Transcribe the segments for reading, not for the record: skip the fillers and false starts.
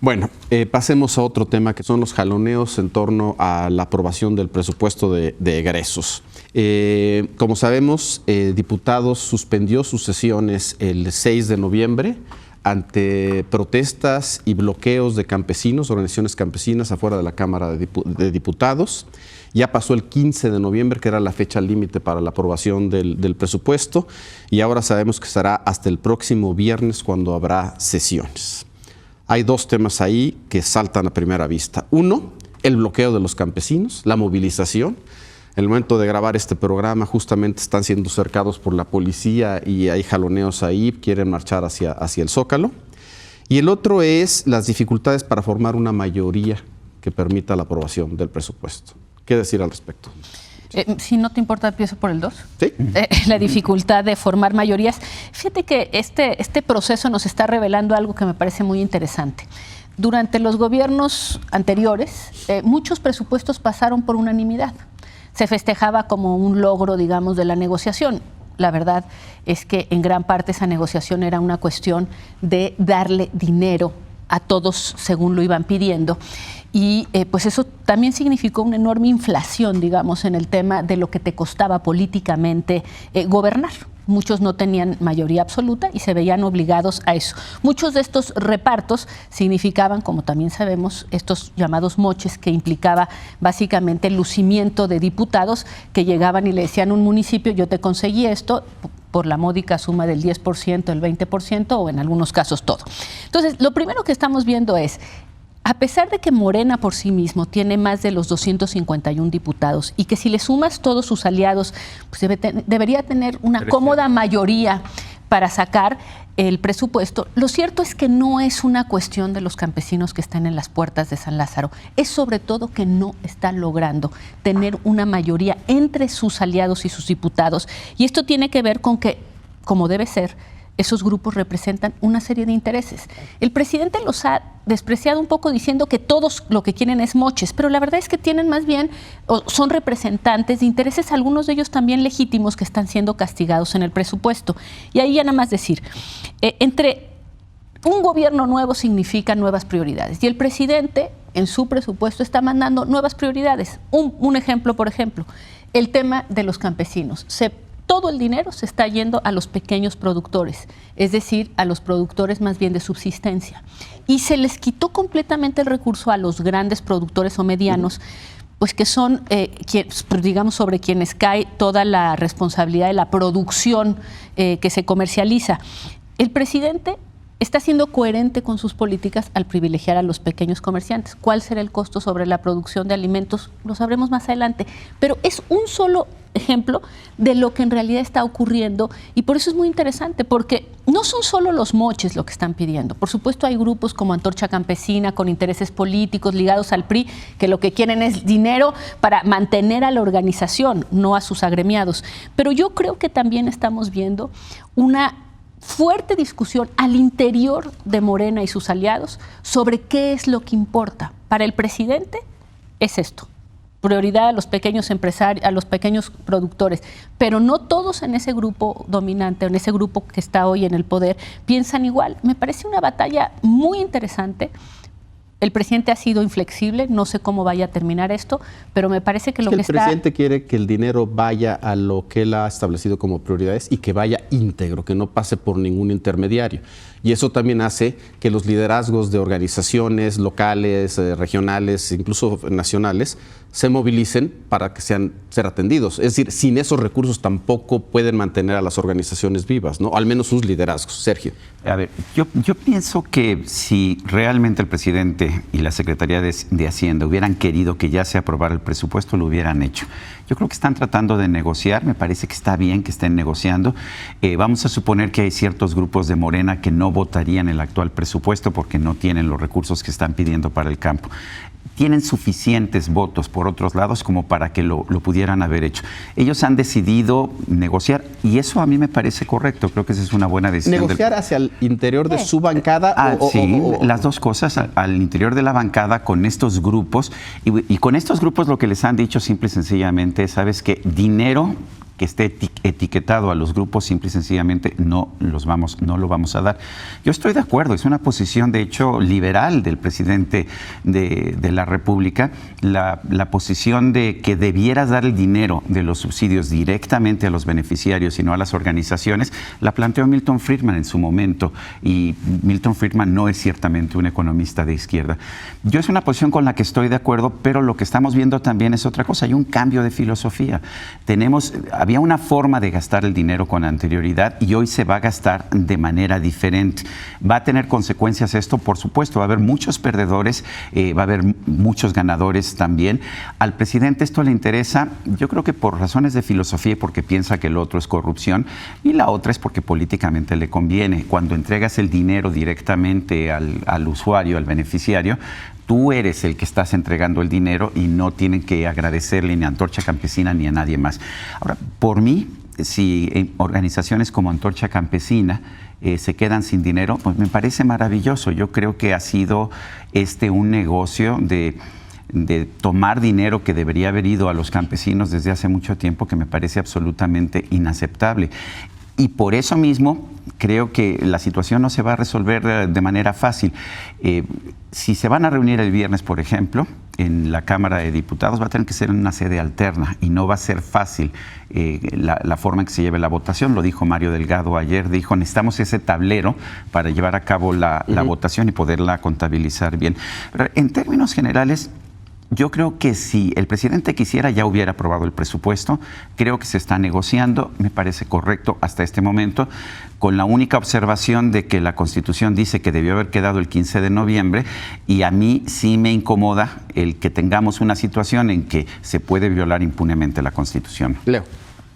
Bueno, pasemos a otro tema que son los jaloneos en torno a la aprobación del presupuesto de egresos. Como sabemos, Diputados suspendió sus sesiones el 6 de noviembre ante protestas y bloqueos de campesinos, organizaciones campesinas afuera de la Cámara de Diputados. Ya pasó el 15 de noviembre, que era la fecha límite para la aprobación del presupuesto, y ahora sabemos que será hasta el próximo viernes cuando habrá sesiones. Hay dos temas ahí que saltan a primera vista. Uno, el bloqueo de los campesinos, la movilización. En el momento de grabar este programa justamente están siendo cercados por la policía y hay jaloneos ahí, quieren marchar hacia el Zócalo. Y el otro es las dificultades para formar una mayoría que permita la aprobación del presupuesto. ¿Qué decir al respecto? Si no te importa, empiezo por el 2. Sí. La dificultad de formar mayorías. Fíjate que este proceso nos está revelando algo que me parece muy interesante. Durante los gobiernos anteriores, muchos presupuestos pasaron por unanimidad. Se festejaba como un logro, digamos, de la negociación. La verdad es que en gran parte esa negociación era una cuestión de darle dinero a todos según lo iban pidiendo. Y pues eso también significó una enorme inflación, digamos, en el tema de lo que te costaba políticamente gobernar. Muchos no tenían mayoría absoluta y se veían obligados a eso. Muchos de estos repartos significaban, como también sabemos, estos llamados moches, que implicaba básicamente el lucimiento de diputados que llegaban y le decían a un municipio: yo te conseguí esto por la módica suma del 10%, el 20% o en algunos casos todo. Entonces, lo primero que estamos viendo es, a pesar de que Morena por sí mismo tiene más de los 251 diputados y que si le sumas todos sus aliados, pues debería tener una cómoda mayoría para sacar el presupuesto, lo cierto es que no es una cuestión de los campesinos que están en las puertas de San Lázaro, es sobre todo que no está logrando tener una mayoría entre sus aliados y sus diputados. Y esto tiene que ver con que, como debe ser, esos grupos representan una serie de intereses. El presidente los ha despreciado un poco diciendo que todos lo que quieren es moches, pero la verdad es que tienen más bien, o son representantes de intereses, algunos de ellos también legítimos, que están siendo castigados en el presupuesto. Y ahí ya nada más decir, entre un gobierno nuevo significa nuevas prioridades, y el presidente en su presupuesto está mandando nuevas prioridades. Un ejemplo, por ejemplo, el tema de los campesinos. Todo el dinero se está yendo a los pequeños productores, es decir, a los productores más bien de subsistencia. Y se les quitó completamente el recurso a los grandes productores o medianos, pues que son, digamos, sobre quienes cae toda la responsabilidad de la producción que se comercializa. El presidente está siendo coherente con sus políticas al privilegiar a los pequeños comerciantes. ¿Cuál será el costo sobre la producción de alimentos? Lo sabremos más adelante. Pero es un solo ejemplo de lo que en realidad está ocurriendo, y por eso es muy interesante, porque no son solo los moches lo que están pidiendo. Por supuesto, hay grupos como Antorcha Campesina con intereses políticos ligados al PRI que lo que quieren es dinero para mantener a la organización, no a sus agremiados. Pero yo creo que también estamos viendo una fuerte discusión al interior de Morena y sus aliados sobre qué es lo que importa. Para el presidente es esto: prioridad a los pequeños empresarios, a los pequeños productores, pero no todos en ese grupo dominante, en ese grupo que está hoy en el poder, piensan igual. Me parece una batalla muy interesante. El presidente ha sido inflexible, no sé cómo vaya a terminar esto, pero me parece que lo que el presidente quiere que el dinero vaya a lo que él ha establecido como prioridades y que vaya íntegro, que no pase por ningún intermediario. Y eso también hace que los liderazgos de organizaciones locales, regionales, incluso nacionales, se movilicen para que ser atendidos. Es decir, sin esos recursos tampoco pueden mantener a las organizaciones vivas, ¿no? Al menos sus liderazgos. Sergio. A ver, yo pienso que si realmente el presidente y la Secretaría de Hacienda hubieran querido que ya se aprobara el presupuesto, lo hubieran hecho. Yo creo que están tratando de negociar, me parece que está bien que estén negociando. Vamos a suponer que hay ciertos grupos de Morena que no votarían el actual presupuesto porque no tienen los recursos que están pidiendo para el campo. Tienen suficientes votos por otros lados como para que lo pudieran haber hecho. Ellos han decidido negociar y eso a mí me parece correcto. Creo que esa es una buena decisión. ¿Negociar hacia el interior de su bancada? Sí, las dos cosas, al interior de la bancada con estos grupos. Y con estos grupos lo que les han dicho simple y sencillamente, ¿sabes qué? Dinero que esté etiquetado a los grupos, simple y sencillamente no lo vamos a dar. Yo estoy de acuerdo, es una posición de hecho liberal del presidente de la República, la posición de que debieras dar el dinero de los subsidios directamente a los beneficiarios y no a las organizaciones, la planteó Milton Friedman en su momento, y Milton Friedman no es ciertamente un economista de izquierda. Yo es una posición con la que estoy de acuerdo, pero lo que estamos viendo también es otra cosa, hay un cambio de filosofía. Había una forma de gastar el dinero con anterioridad y hoy se va a gastar de manera diferente. ¿Va a tener consecuencias esto? Por supuesto, va a haber muchos perdedores, va a haber muchos ganadores también. Al presidente esto le interesa, yo creo que por razones de filosofía y porque piensa que el otro es corrupción, y la otra es porque políticamente le conviene. Cuando entregas el dinero directamente al usuario, al beneficiario, tú eres el que estás entregando el dinero y no tienen que agradecerle ni a Antorcha Campesina ni a nadie más. Ahora, por mí, si organizaciones como Antorcha Campesina se quedan sin dinero, pues me parece maravilloso. Yo creo que ha sido un negocio de tomar dinero que debería haber ido a los campesinos desde hace mucho tiempo, que me parece absolutamente inaceptable. Y por eso mismo creo que la situación no se va a resolver de manera fácil. Si se van a reunir el viernes, por ejemplo, en la Cámara de Diputados, va a tener que ser en una sede alterna y no va a ser fácil la forma en que se lleve la votación. Lo dijo Mario Delgado ayer, dijo, necesitamos ese tablero para llevar a cabo la votación y poderla contabilizar bien. Pero en términos generales, yo creo que si el presidente quisiera, ya hubiera aprobado el presupuesto. Creo que se está negociando, me parece correcto hasta este momento, con la única observación de que la Constitución dice que debió haber quedado el 15 de noviembre, y a mí sí me incomoda el que tengamos una situación en que se puede violar impunemente la Constitución. Leo.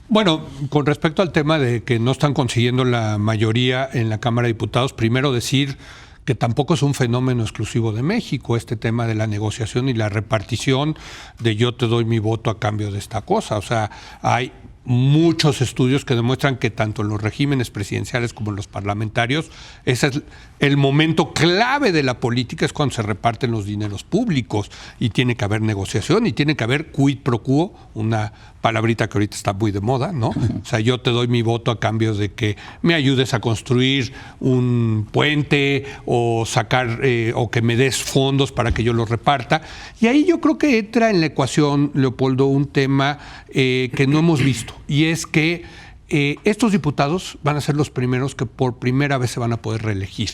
Bueno, con respecto al tema de que no están consiguiendo la mayoría en la Cámara de Diputados, primero decir que tampoco es un fenómeno exclusivo de México, este tema de la negociación y la repartición de yo te doy mi voto a cambio de esta cosa. O sea, hay muchos estudios que demuestran que tanto en los regímenes presidenciales como en los parlamentarios, ese es el momento clave de la política, es cuando se reparten los dineros públicos y tiene que haber negociación y tiene que haber quid pro quo, una palabrita que ahorita está muy de moda, ¿no? O sea, yo te doy mi voto a cambio de que me ayudes a construir un puente o sacar o que me des fondos para que yo los reparta. Y ahí yo creo que entra en la ecuación, Leopoldo, un tema que no hemos visto, y es que estos diputados van a ser los primeros que por primera vez se van a poder reelegir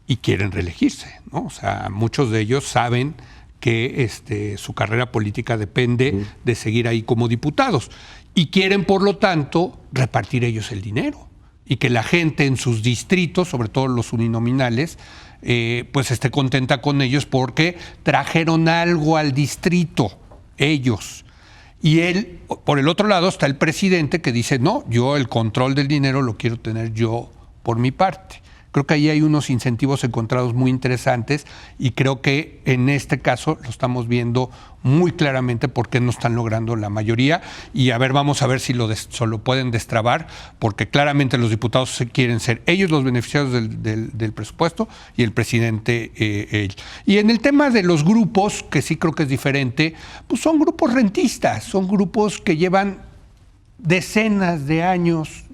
y quieren reelegirse, ¿no? O sea, muchos de ellos saben que su carrera política depende de seguir ahí como diputados y quieren, por lo tanto, repartir ellos el dinero y que la gente en sus distritos, sobre todo los uninominales, pues esté contenta con ellos porque trajeron algo al distrito, ellos. Y él, por el otro lado, está el presidente que dice, no, yo el control del dinero lo quiero tener yo por mi parte. Creo que ahí hay unos incentivos encontrados muy interesantes y creo que en este caso lo estamos viendo muy claramente por qué no están logrando la mayoría. Y a ver, vamos a ver si lo pueden destrabar, porque claramente los diputados quieren ser ellos los beneficiarios del presupuesto y el presidente él. Y en el tema de los grupos, que sí creo que es diferente, pues son grupos rentistas, son grupos que llevan decenas de años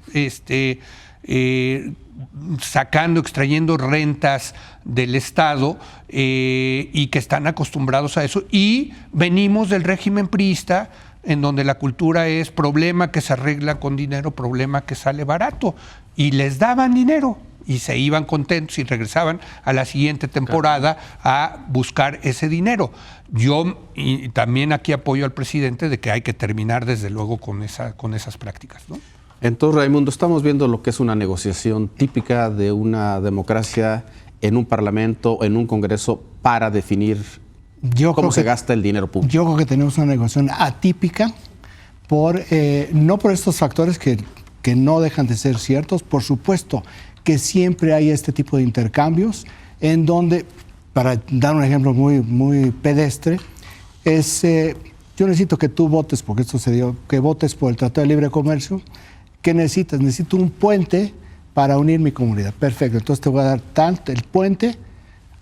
extrayendo rentas del Estado y que están acostumbrados a eso. Y venimos del régimen priista, en donde la cultura es problema que se arregla con dinero, problema que sale barato. Y les daban dinero y se iban contentos y regresaban a la siguiente temporada a buscar ese dinero. Yo y también aquí apoyo al presidente de que hay que terminar desde luego con esas prácticas, ¿no? Entonces, Raimundo, estamos viendo lo que es una negociación típica de una democracia en un parlamento, en un congreso, para definir cómo se gasta el dinero público. Yo creo que tenemos una negociación atípica, no por estos factores que no dejan de ser ciertos. Por supuesto que siempre hay este tipo de intercambios en donde, para dar un ejemplo muy, muy pedestre, yo necesito que tú votes, porque esto se dio, que votes por el Tratado de Libre Comercio. ¿Qué necesitas? Necesito un puente para unir mi comunidad. Perfecto, entonces te voy a dar tanto el puente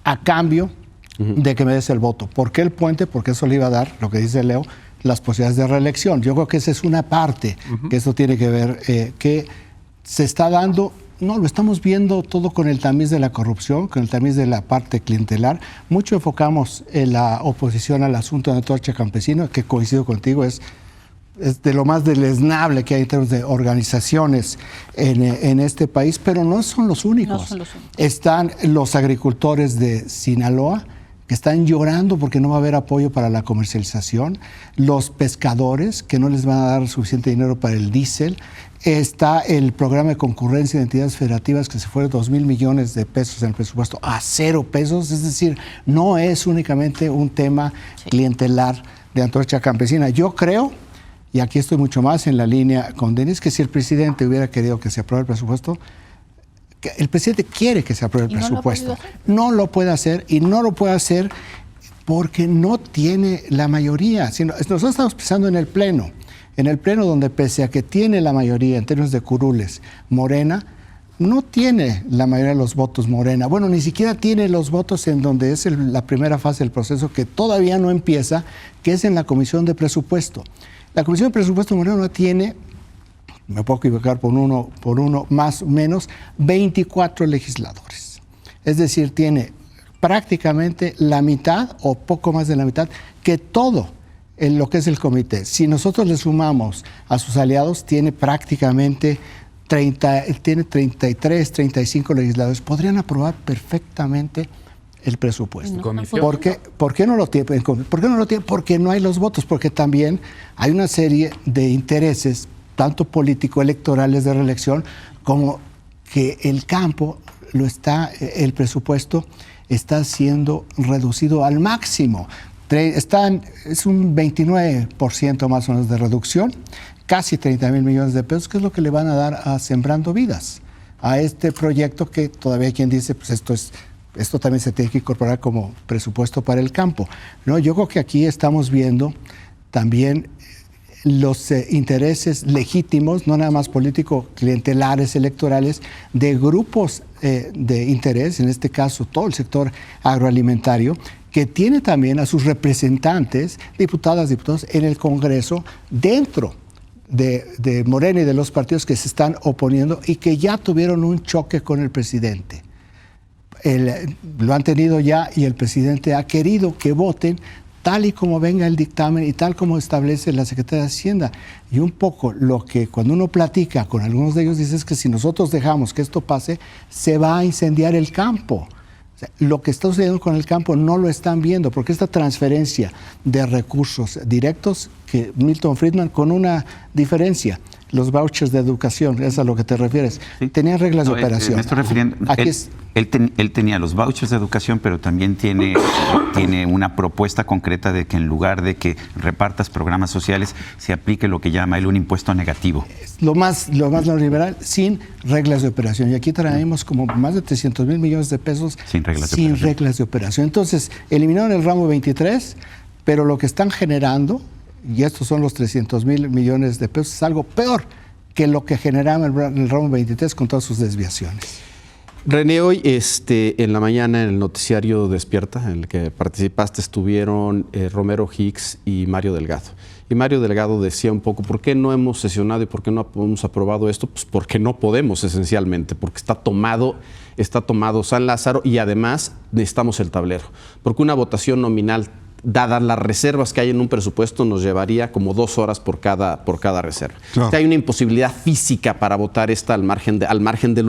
a cambio de que me des el voto. ¿Por qué el puente? Porque eso le iba a dar, lo que dice Leo, las posibilidades de reelección. Yo creo que esa es una parte que esto tiene que ver, que se está dando. No, lo estamos viendo todo con el tamiz de la corrupción, con el tamiz de la parte clientelar. Mucho enfocamos en la oposición al asunto de Antorcha Campesina, que coincido contigo, es de lo más deleznable que hay en términos de organizaciones en este país, pero no son los únicos. No son los únicos. Están los agricultores de Sinaloa, que están llorando porque no va a haber apoyo para la comercialización, los pescadores, que no les van a dar suficiente dinero para el diésel. Está el programa de concurrencia de entidades federativas, que se fue de 2,000 millones de pesos en el presupuesto a 0 pesos. Es decir, no es únicamente un tema clientelar de Antorcha Campesina. Yo creo, y aquí estoy mucho más en la línea con Denis, que si el presidente hubiera querido que se apruebe el presupuesto, que el presidente quiere que se apruebe el presupuesto. No lo puede hacer, y no lo puede hacer porque no tiene la mayoría. Nosotros estamos pensando en el Pleno donde, pese a que tiene la mayoría en términos de curules, Morena, no tiene la mayoría de los votos Morena. Bueno, ni siquiera tiene los votos en donde es la primera fase del proceso, que todavía no empieza, que es en la Comisión de Presupuesto. La Comisión de Presupuesto Morena tiene, me puedo equivocar por uno más o menos, 24 legisladores. Es decir, tiene prácticamente la mitad o poco más de la mitad que todo en lo que es el comité. Si nosotros le sumamos a sus aliados, tiene prácticamente 33, 35 legisladores. Podrían aprobar perfectamente el presupuesto. ¿Por qué no lo tiene? Porque no hay los votos, porque también hay una serie de intereses, tanto político-electorales de reelección, como que el campo el presupuesto está siendo reducido al máximo. Es un 29% más o menos de reducción, casi 30,000 millones de pesos, que es lo que le van a dar a Sembrando Vidas, a este proyecto que todavía hay quien dice, pues esto también se tiene que incorporar como presupuesto para el campo. No, yo creo que aquí estamos viendo también los intereses legítimos, no nada más político, clientelares, electorales, de grupos de interés, en este caso todo el sector agroalimentario, que tiene también a sus representantes, diputados en el Congreso, dentro de Morena y de los partidos que se están oponiendo y que ya tuvieron un choque con el presidente. Lo han tenido ya, y el presidente ha querido que voten tal y como venga el dictamen y tal como establece la Secretaría de Hacienda. Y un poco lo que cuando uno platica con algunos de ellos dice es que si nosotros dejamos que esto pase, se va a incendiar el campo. O sea, lo que está sucediendo con el campo no lo están viendo, porque esta transferencia de recursos directos, que Milton Friedman, con una diferencia, los vouchers de educación, es a lo que te refieres, tenían reglas de operación. Me estoy refiriendo, él tenía los vouchers de educación, pero también tiene una propuesta concreta de que en lugar de que repartas programas sociales, se aplique lo que llama él un impuesto negativo. Lo más neoliberal, sin reglas de operación. Y aquí traemos como más de 300,000 millones de pesos sin reglas de operación. Entonces, eliminaron el ramo 23, pero lo que están generando, y estos son los 300,000 millones de pesos, es algo peor que lo que generaba el ramo 23 con todas sus desviaciones. René, hoy en la mañana en el noticiario Despierta, en el que participaste, estuvieron Romero Hicks y Mario Delgado. Y Mario Delgado decía un poco, ¿por qué no hemos sesionado y por qué no hemos aprobado esto? Pues porque no podemos, esencialmente, porque está tomado San Lázaro, y además necesitamos el tablero. Porque una votación nominal, dadas las reservas que hay en un presupuesto, nos llevaría como 2 horas por cada reserva. Claro. O sea, hay una imposibilidad física para votar esta al margen de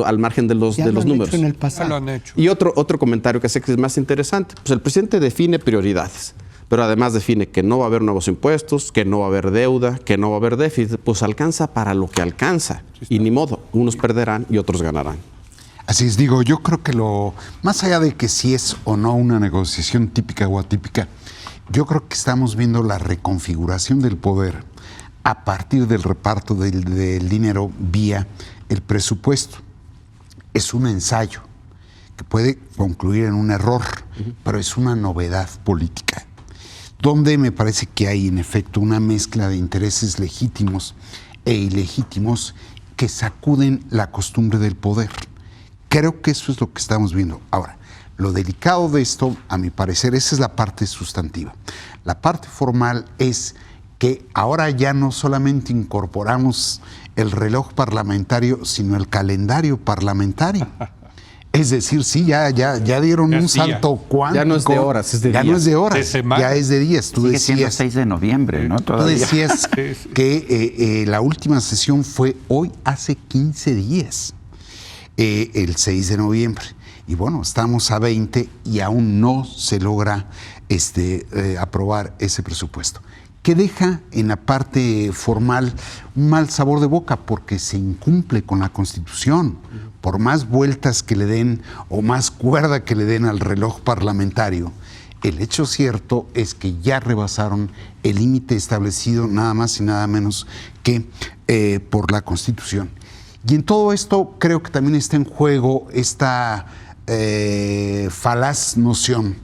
los números. En el pasado. Lo han hecho. Y otro comentario que sé que es más interesante, pues el presidente define prioridades, pero además define que no va a haber nuevos impuestos, que no va a haber deuda, que no va a haber déficit, pues alcanza para lo que alcanza. Y ni modo, unos perderán y otros ganarán. Así es, digo, yo creo que más allá de que si es o no una negociación típica o atípica, yo creo que estamos viendo la reconfiguración del poder a partir del reparto del dinero vía el presupuesto. Es un ensayo que puede concluir en un error, pero es una novedad política, donde me parece que hay en efecto una mezcla de intereses legítimos e ilegítimos que sacuden la costumbre del poder. Creo que eso es lo que estamos viendo. Ahora, lo delicado de esto, a mi parecer, esa es la parte sustantiva. La parte formal es que ahora ya no solamente incorporamos el reloj parlamentario, sino el calendario parlamentario. Es decir, sí, ya dieron un salto cuántico. Ya no es de horas, es de días. Ya no es de horas, De semanas. ya es de días. Tú Sigue decías, siendo 6 de noviembre, ¿no? tú Todavía. decías que la última sesión fue hoy hace 15 días, el 6 de noviembre. Y bueno, estamos a 20 y aún no se logra aprobar ese presupuesto, que deja en la parte formal un mal sabor de boca porque se incumple con la Constitución. Por más vueltas que le den o más cuerda que le den al reloj parlamentario, el hecho cierto es que ya rebasaron el límite establecido nada más y nada menos que por la Constitución. Y en todo esto creo que también está en juego esta falaz noción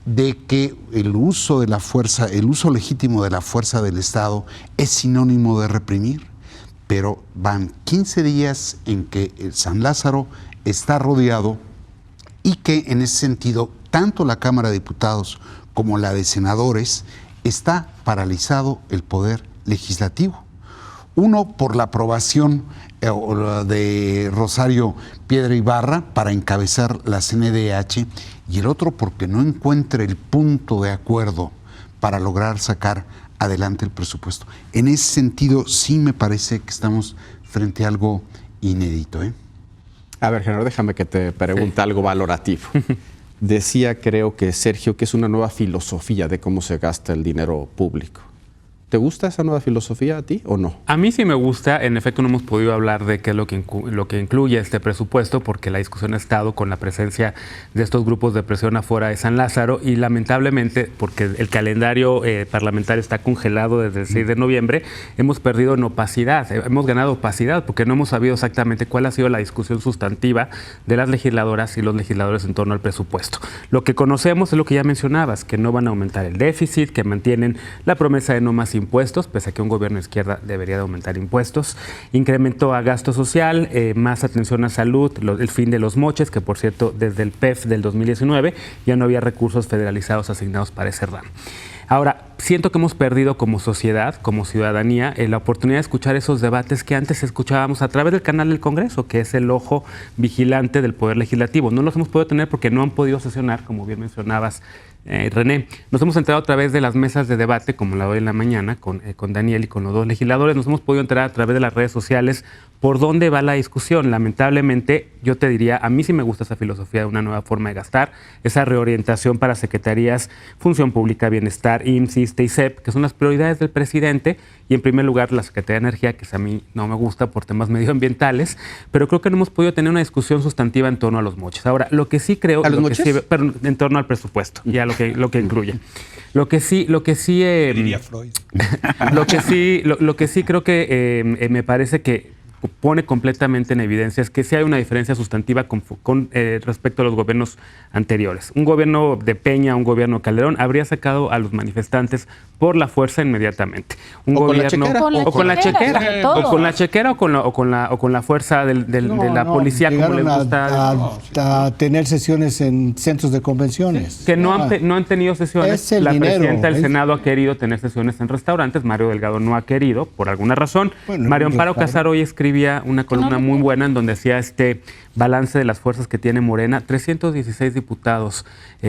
de que el uso de la fuerza, el uso legítimo de la fuerza del Estado es sinónimo de reprimir, pero van 15 días en que el San Lázaro está rodeado y que en ese sentido tanto la Cámara de Diputados como la de Senadores está paralizado el poder legislativo. Uno por la aprobación de Rosario Piedra Ibarra para encabezar la CNDH y el otro porque no encuentra el punto de acuerdo para lograr sacar adelante el presupuesto. En ese sentido, sí me parece que estamos frente a algo inédito. A ver, Genaro, déjame que te pregunte algo valorativo. Decía, creo que Sergio, que es una nueva filosofía de cómo se gasta el dinero público. ¿Te gusta esa nueva filosofía a ti o no? A mí sí me gusta. En efecto, no hemos podido hablar de qué es lo que incluye este presupuesto porque la discusión ha estado con la presencia de estos grupos de presión afuera de San Lázaro y lamentablemente, porque el calendario parlamentario está congelado desde el 6 de noviembre, hemos perdido en opacidad, hemos ganado opacidad porque no hemos sabido exactamente cuál ha sido la discusión sustantiva de las legisladoras y los legisladores en torno al presupuesto. Lo que conocemos es lo que ya mencionabas, que no van a aumentar el déficit, que mantienen la promesa de no más impuestos, pese a que un gobierno de izquierda debería de aumentar impuestos, incremento a gasto social, más atención a salud, el fin de los moches, que por cierto desde el PEF del 2019 ya no había recursos federalizados asignados para ese ramo. Ahora, siento que hemos perdido como sociedad, como ciudadanía, la oportunidad de escuchar esos debates que antes escuchábamos a través del canal del Congreso, que es el ojo vigilante del Poder Legislativo. No los hemos podido tener porque no han podido sesionar, como bien mencionabas, René. Nos hemos enterado a través de las mesas de debate, como la de hoy en la mañana, con Daniel y con los dos legisladores. Nos hemos podido enterar a través de las redes sociales por dónde va la discusión. Lamentablemente, yo te diría, a mí sí me gusta esa filosofía de una nueva forma de gastar, esa reorientación para secretarías, Función Pública, Bienestar, IMSS, ISSSTE y SEP, que son las prioridades del presidente, y en primer lugar la Secretaría de Energía, que a mí no me gusta por temas medioambientales, pero creo que no hemos podido tener una discusión sustantiva en torno a los moches. Ahora, lo que sí creo... ¿A los moches? Pero en torno al presupuesto, ya lo que incluye. Lo que sí Diría Freud. lo que sí creo que me parece que pone completamente en evidencia es que sí hay una diferencia sustantiva con respecto a los gobiernos anteriores. Un gobierno de Peña, un gobierno de Calderón habría sacado a los manifestantes por la fuerza inmediatamente. Un O con la gobierno chequera. o con la chequera, sobre todo. o con la chequera o con la fuerza de la policía, como les gusta. a tener sesiones en centros de convenciones. Que no han tenido sesiones. Es el La dinero, presidenta del es- Senado ha querido tener sesiones en restaurantes. Mario Delgado no ha querido, por alguna razón. Bueno, Mario Amparo claro. Casar hoy escribía una columna muy buena en donde hacía este balance de las fuerzas que tiene Morena. 316 diputados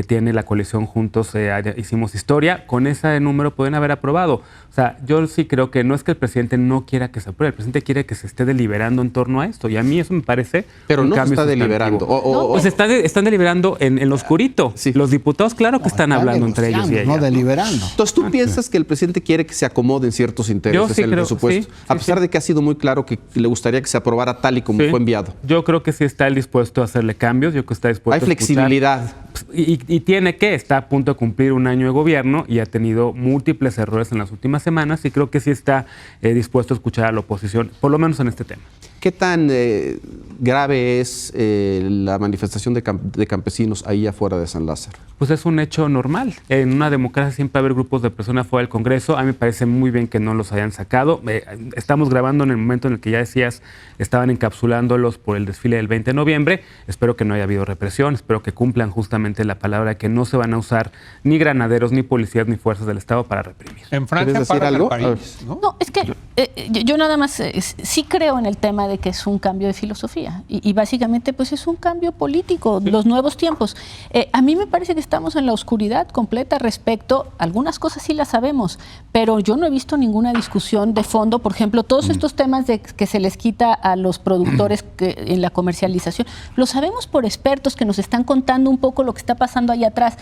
tiene la coalición Juntos, hicimos historia. Con ese número pueden haber aprobado. O sea, yo sí creo que no es que el presidente no quiera que se apruebe, el presidente quiere que se esté deliberando en torno a esto. Y a mí eso me parece Pero un no se cambio está sustantivo. deliberando. Pues están deliberando en lo oscurito. Sí. Los diputados, claro que están hablando entre ellos y No ellas. deliberando. Entonces, ¿tú piensas que el presidente quiere que se acomoden ciertos intereses Yo sí en el creo, presupuesto? sí, a pesar de que ha sido muy claro que le gustaría que se aprobara tal y como Sí. fue enviado. Yo creo que sí está él dispuesto a hacerle cambios, yo creo que está dispuesto Hay a escuchar. flexibilidad. Y tiene que, está a punto de cumplir un año de gobierno y ha tenido múltiples errores en las últimas semanas y creo que sí está dispuesto a escuchar a la oposición, por lo menos en este tema. ¿Qué tan grave es la manifestación de campesinos ahí afuera de San Lázaro? Pues es un hecho normal. En una democracia siempre va a haber grupos de presión afuera del Congreso. A mí me parece muy bien que no los hayan sacado. Estamos grabando en el momento en el que ya decías estaban encapsulándolos por el desfile del 20 de noviembre. Espero que no haya habido represión. Espero que cumplan justamente la palabra que no se van a usar ni granaderos, ni policías, ni fuerzas del Estado para reprimir. En Francia ¿Quieres decir paran algo? al país, ¿no? No, es que yo nada más sí creo en el tema de que es un cambio de filosofía y básicamente pues es un cambio político, los nuevos tiempos. A mí me parece que estamos en la oscuridad completa respecto, algunas cosas sí las sabemos, pero yo no he visto ninguna discusión de fondo. Por ejemplo, todos estos temas de que se les quita a los productores en la comercialización, lo sabemos por expertos que nos están contando un poco lo que está pasando allá atrás.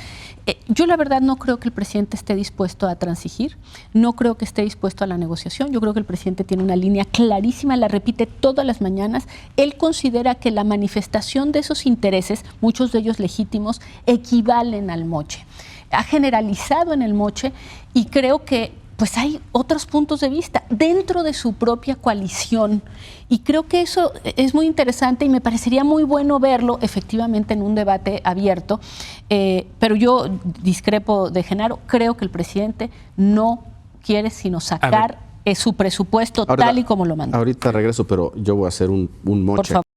Yo la verdad no creo que el presidente esté dispuesto a transigir, no creo que esté dispuesto a la negociación. Yo creo que el presidente tiene una línea clarísima, la repite todas las mañanas. Él considera que la manifestación de esos intereses, muchos de ellos legítimos, equivalen al moche. Ha generalizado en el moche y creo que pues hay otros puntos de vista dentro de su propia coalición y creo que eso es muy interesante y me parecería muy bueno verlo efectivamente en un debate abierto, pero yo discrepo de Genaro. Creo que el presidente no quiere sino sacar su presupuesto tal y como lo mandó. Ahorita regreso, pero yo voy a hacer un moche. Por favor.